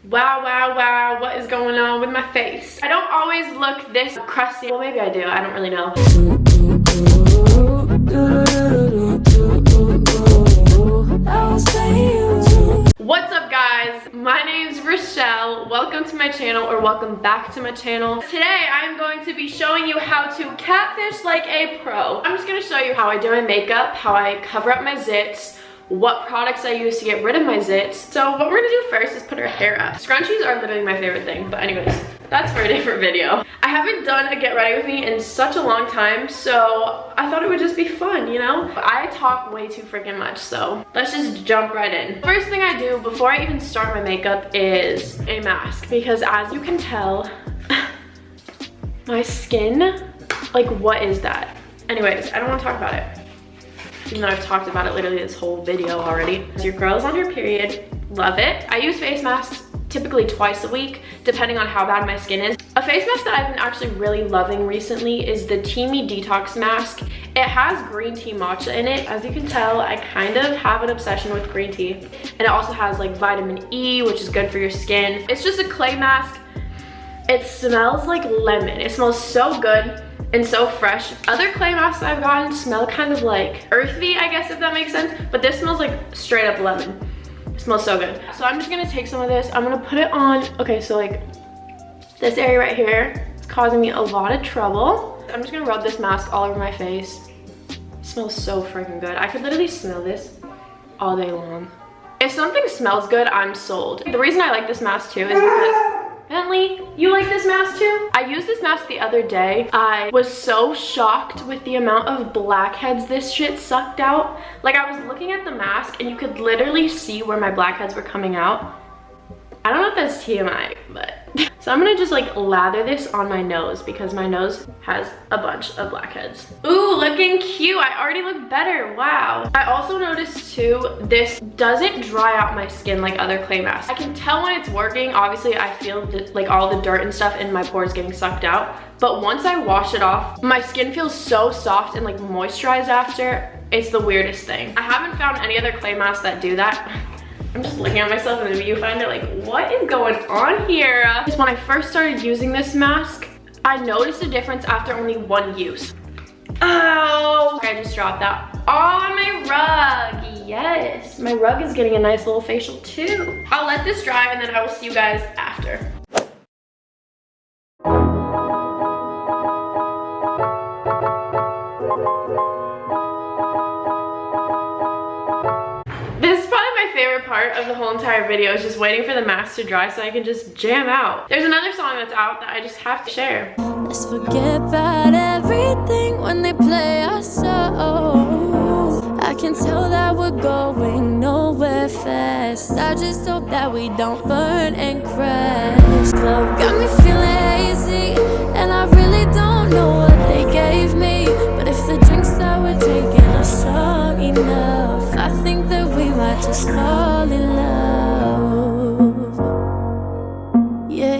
Wow, what is going on with my face? I don't always look this crusty. Well, maybe I do, I don't really know. What's up guys? My name's Rachelle. Welcome to my channel, or welcome back to my channel. Today I'm going to be showing you how to catfish like a pro. I'm just gonna show you how I do my makeup, how I cover up my zits, what products I use to get rid of my zits. So what we're gonna do first is put our hair up. Scrunchies are literally my favorite thing, but anyways, that's for a different video. I haven't done a get ready with me in such a long time, so I thought it would just be fun, you know? I talk way too freaking much, so let's just jump right in. First thing I do before I even start my makeup is a mask, because as you can tell, my skin, like what is that? Anyways, I don't wanna talk about it, even though I've talked about it literally this whole video already. So your girl's on her period, love it. I use face masks typically twice a week, depending on how bad my skin is. A face mask that I've been actually really loving recently is the Me Detox Mask. It has green tea matcha in it. As you can tell, I kind of have an obsession with green tea. And it also has like vitamin E, which is good for your skin. It's just a clay mask. It smells like lemon. It smells so good and so fresh. Other clay masks I've gotten smell kind of like earthy, I guess, if that makes sense. But this smells like straight up lemon. It smells so good. So I'm just gonna take some of this. I'm gonna put it on, okay, so like this area right here, it's causing me a lot of trouble. I'm just gonna rub this mask all over my face. It smells so freaking good. I could literally smell this all day long. If something smells good, I'm sold. The reason I like this mask too is because Bentley, you like this mask too? I used this mask the other day. I was so shocked with the amount of blackheads this shit sucked out. Like, I was looking at the mask and you could literally see where my blackheads were coming out. I don't know if that's TMI, but. So I'm gonna just like lather this on my nose because my nose has a bunch of blackheads. Ooh, looking cute. I already look better, wow. I also noticed too, this doesn't dry out my skin like other clay masks. I can tell when it's working. Obviously I feel that, like all the dirt and stuff in my pores getting sucked out. But once I wash it off, my skin feels so soft and like moisturized after. It's the weirdest thing. I haven't found any other clay masks that do that. I'm just looking at myself in the viewfinder like, what is going on here? Because when I first started using this mask, I noticed a difference after only one use. Oh, I just dropped that on my rug. Yes, my rug is getting a nice little facial too. I'll let this dry and then I will see you guys after. Favorite part of the whole entire video is just waiting for the mask to dry so I can just jam out. There's another song that's out that I just have to share. Let's forget about everything when they play our songs. I can tell that we're going nowhere fast. I just hope that we don't burn and crash. Club got me feeling hazy, and I really don't know what they gave me. But if the drinks that we're taking are strong enough, I think that we might just fall in love. Yeah,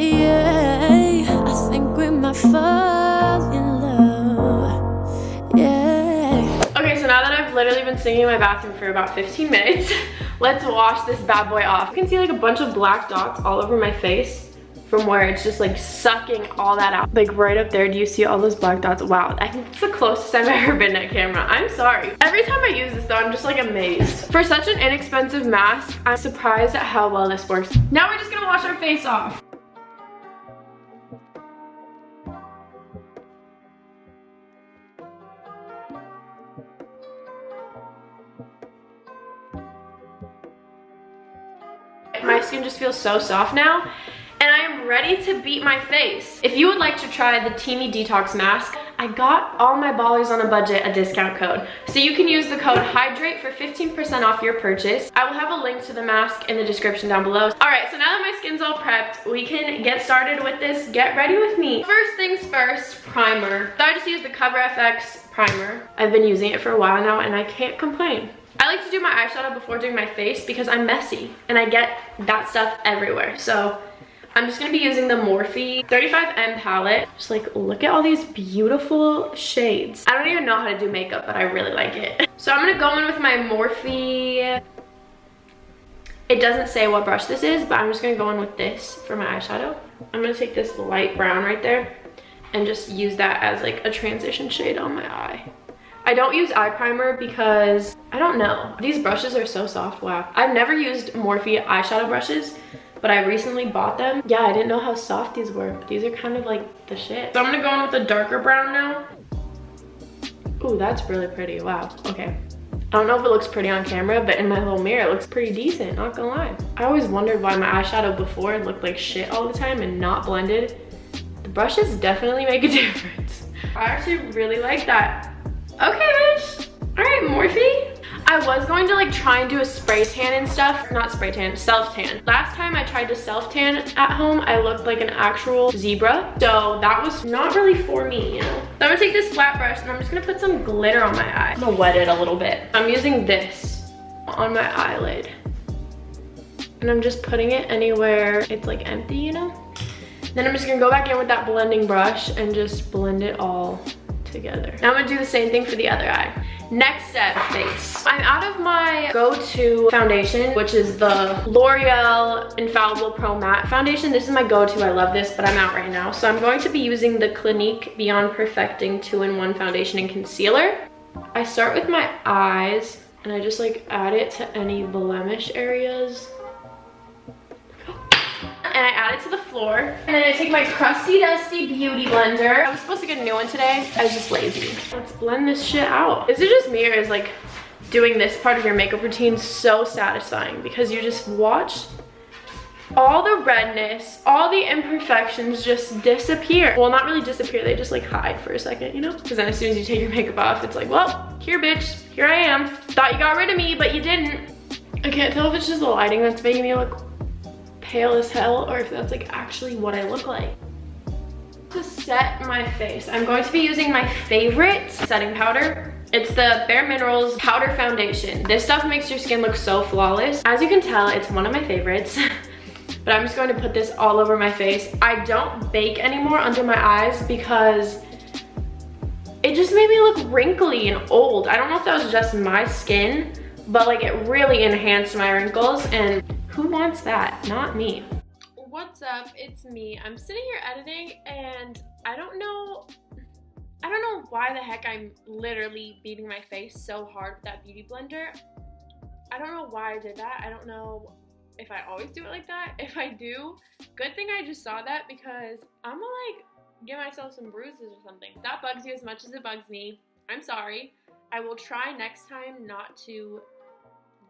I think we might fall in love. Yeah. Okay, so now that I've literally been singing in my bathroom for about 15 minutes, let's wash this bad boy off. You can see like a bunch of black dots all over my face from where it's just like sucking all that out. Like right up there, do you see all those black dots? Wow, I think it's the closest I've ever been at camera. I'm sorry. Every time I use this though, I'm just like amazed. For such an inexpensive mask, I'm surprised at how well this works. Now we're just gonna wash our face off. My skin just feels so soft now, and I am ready to beat my face. If you would like to try the Me Detox Mask, I got all my ballers on a budget a discount code. So you can use the code HYDRATE for 15% off your purchase. I will have a link to the mask in the description down below. All right, so now that my skin's all prepped, we can get started with this Get Ready With Me. First things first, primer. So I just used the Cover FX primer. I've been using it for a while now and I can't complain. I like to do my eyeshadow before doing my face because I'm messy and I get that stuff everywhere. So I'm just gonna be using the Morphe 35M palette. Just like, look at all these beautiful shades. I don't even know how to do makeup, but I really like it. So I'm gonna go in with my Morphe It doesn't say what brush this is, but I'm just gonna go in with this for my eyeshadow. I'm gonna take this light brown right there and just use that as like a transition shade on my eye. I don't use eye primer because, I don't know, these brushes are so soft. Wow. I've never used Morphe eyeshadow brushes, but I recently bought them. Yeah, I didn't know how soft these were, but these are kind of like the shit. So I'm gonna go in with a darker brown now. Ooh, that's really pretty. Wow. Okay. I don't know if it looks pretty on camera, but in my little mirror, it looks pretty decent, not gonna lie. I always wondered why my eyeshadow before looked like shit all the time and not blended. The brushes definitely make a difference. I actually really like that. Okay, bitch. All right, Morphe. I was going to like try and do a spray tan and stuff. Not spray tan, self tan. Last time I tried to self tan at home, I looked like an actual zebra. So that was not really for me, you know? So I'm gonna take this flat brush and I'm just gonna put some glitter on my eye. I'm gonna wet it a little bit. I'm using this on my eyelid. And I'm just putting it anywhere it's like empty, you know? Then I'm just gonna go back in with that blending brush and just blend it all together. Now I'm gonna do the same thing for the other eye. Next step, face. I'm out of my go-to foundation, which is the L'Oreal Infallible Pro Matte foundation. This is my go-to, I love this, but I'm out right now. So I'm going to be using the Clinique Beyond Perfecting 2-in-1 foundation and concealer. I start with my eyes and I just like add it to any blemish areas. And I add it to the floor. And then I take my crusty, dusty beauty blender. I was supposed to get a new one today. I was just lazy. Let's blend this shit out. Is it just me or is like doing this part of your makeup routine so satisfying? Because you just watch all the redness, all the imperfections just disappear. Well, not really disappear. They just like hide for a second, you know? Because then as soon as you take your makeup off, it's like, well, here, bitch. Here I am. Thought you got rid of me, but you didn't. I can't tell if it's just the lighting that's making me look pale as hell or if that's like actually what I look like. To set my face, I'm going to be using my favorite setting powder. It's the Bare Minerals Powder Foundation. This stuff makes your skin look so flawless. As you can tell, it's one of my favorites. But I'm just going to put this all over my face. I don't bake anymore under my eyes because it just made me look wrinkly and old. I don't know if that was just my skin, but like it really enhanced my wrinkles, and who wants that? Not me. What's up? It's me. I'm sitting here editing and I don't know why the heck I'm literally beating my face so hard with that beauty blender. I don't know why I did that. I don't know if I always do it like that. If I do, good thing I just saw that because I'm gonna like give myself some bruises or something. If that bugs you as much as it bugs me, I'm sorry. I will try next time not to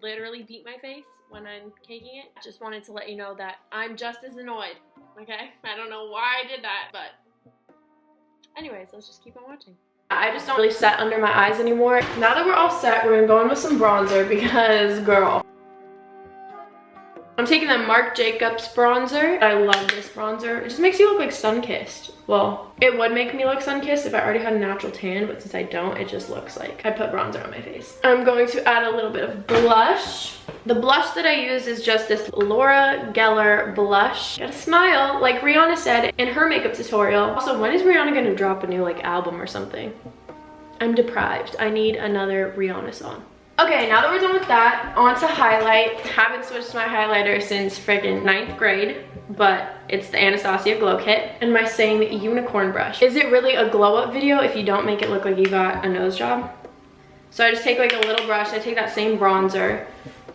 literally beat my face when I'm caking it. I just wanted to let you know that I'm just as annoyed, okay? I don't know why I did that, but anyways, let's just keep on watching. I just don't really set under my eyes anymore. Now that we're all set, we're gonna go in with some bronzer because, girl. I'm taking the Marc Jacobs bronzer. I love this bronzer. It just makes you look like sun-kissed. Well, it would make me look sun-kissed if I already had a natural tan, but since I don't, it just looks like I put bronzer on my face. I'm going to add a little bit of blush. The blush that I use is just this Laura Geller blush. Gotta smile, like Rihanna said in her makeup tutorial. Also, when is Rihanna gonna drop a new like album or something? I'm deprived. I need another Rihanna song. Okay, now that we're done with that, on to highlight. Haven't switched my highlighter since friggin' 9th grade, but it's the Anastacio Glow Kit and my same unicorn brush. Is it really a glow up video if you don't make it look like you got a nose job? So I just take like a little brush, I take that same bronzer,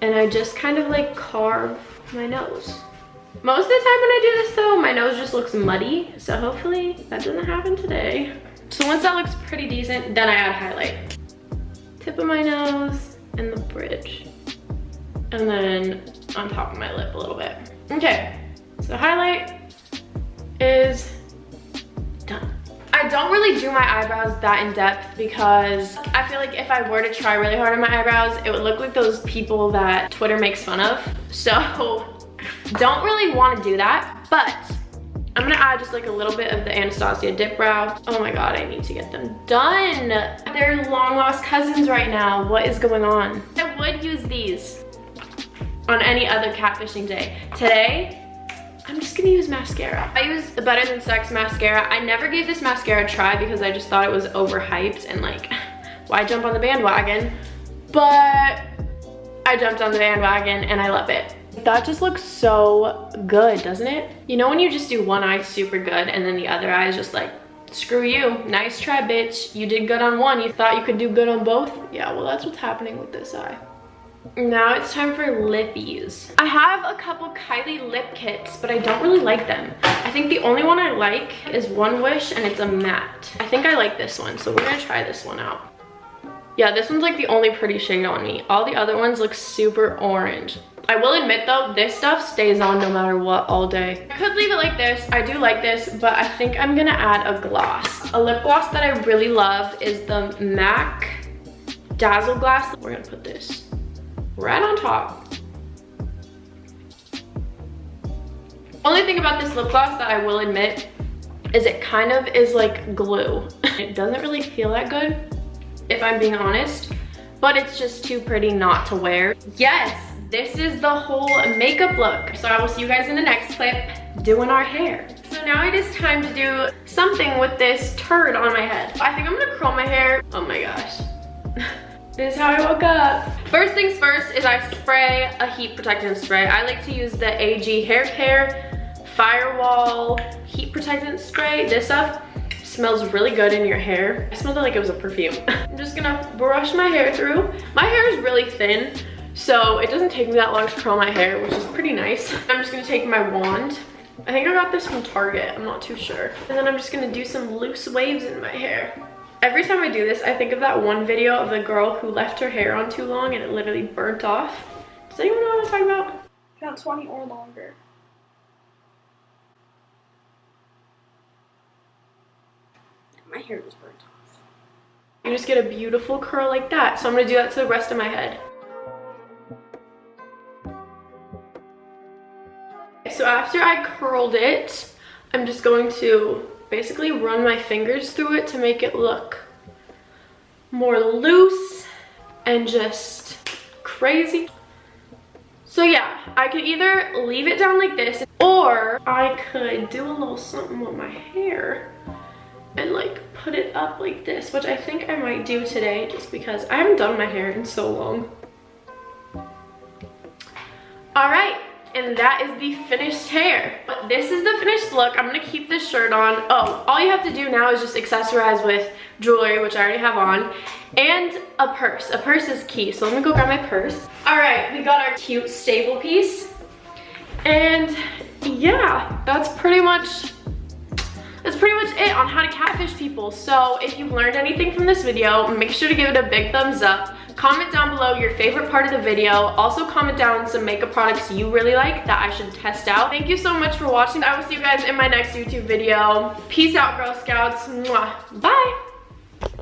and I just kind of like carve my nose. Most of the time when I do this though, my nose just looks muddy, so hopefully that doesn't happen today. So once that looks pretty decent, then I add highlight. Tip of my nose and the bridge, and then on top of my lip a little bit. Okay, so highlight is done. I don't really do my eyebrows that in depth because I feel like if I were to try really hard on my eyebrows, it would look like those people that Twitter makes fun of. So don't really want to do that, but I'm gonna add just like a little bit of the Anastacio Dip Brow. Oh my god, I need to get them done. They're long lost cousins right now. What is going on? I would use these on any other catfishing day. Today, I'm just gonna use mascara. I use the Better Than Sex mascara. I never gave this mascara a try because I just thought it was overhyped and like, why jump on the bandwagon? But I jumped on the bandwagon and I love it. Like that just looks so good, doesn't it? You know when you just do one eye super good and then the other eye is just like, screw you, nice try bitch. You did good on one, you thought you could do good on both? Yeah, well that's what's happening with this eye. Now it's time for lippies. I have a couple Kylie lip kits, but I don't really like them. I think the only one I like is One Wish, and it's a matte. I think I like this one, so we're gonna try this one out. Yeah, this one's like the only pretty shade on me. All the other ones look super orange. I will admit though, this stuff stays on no matter what all day. I could leave it like this. I do like this, but I think I'm gonna add a gloss. A lip gloss that I really love is the MAC Dazzle Glass. We're gonna put this right on top. Only thing about this lip gloss that I will admit is it kind of is like glue. It doesn't really feel that good, if I'm being honest, but it's just too pretty not to wear. Yes, this is the whole makeup look. So I will see you guys in the next clip doing our hair. So now it is time to do something with this turd on my head. I think I'm gonna curl my hair. Oh my gosh. This is how I woke up. First things first is I spray a heat protectant spray. I like to use the AG Hair Care Firewall Heat Protectant Spray. This stuff smells really good in your hair. I smelled it like it was a perfume. I'm just gonna brush my hair through. My hair is really thin, so it doesn't take me that long to curl my hair, which is pretty nice. I'm just gonna take my wand. I think I got this from Target, I'm not too sure. And then I'm just gonna do some loose waves in my hair. Every time I do this, I think of that one video of the girl who left her hair on too long and it literally burnt off. Does anyone know what I'm talking about? Count 20 or longer. My hair was burnt off. You just get a beautiful curl like that. So I'm gonna do that to the rest of my head. So after I curled it, I'm just going to basically run my fingers through it to make it look more loose and just crazy. So yeah, I could either leave it down like this, or I could do a little something with my hair and like put it up like this, which I think I might do today just because I haven't done my hair in so long. All right, and that is the finished hair. But this is the finished look. I'm gonna keep this shirt on. Oh, all you have to do now is just accessorize with jewelry, which I already have on, and a purse. A purse is key, so let me go grab my purse. All right, we got our cute staple piece. And yeah, that's pretty much it on how to catfish people. So if you've learned anything from this video, make sure to give it a big thumbs up. Comment down below your favorite part of the video. Also comment down some makeup products you really like that I should test out. Thank you so much for watching. I will see you guys in my next YouTube video. Peace out, Girl Scouts. Mwah. Bye.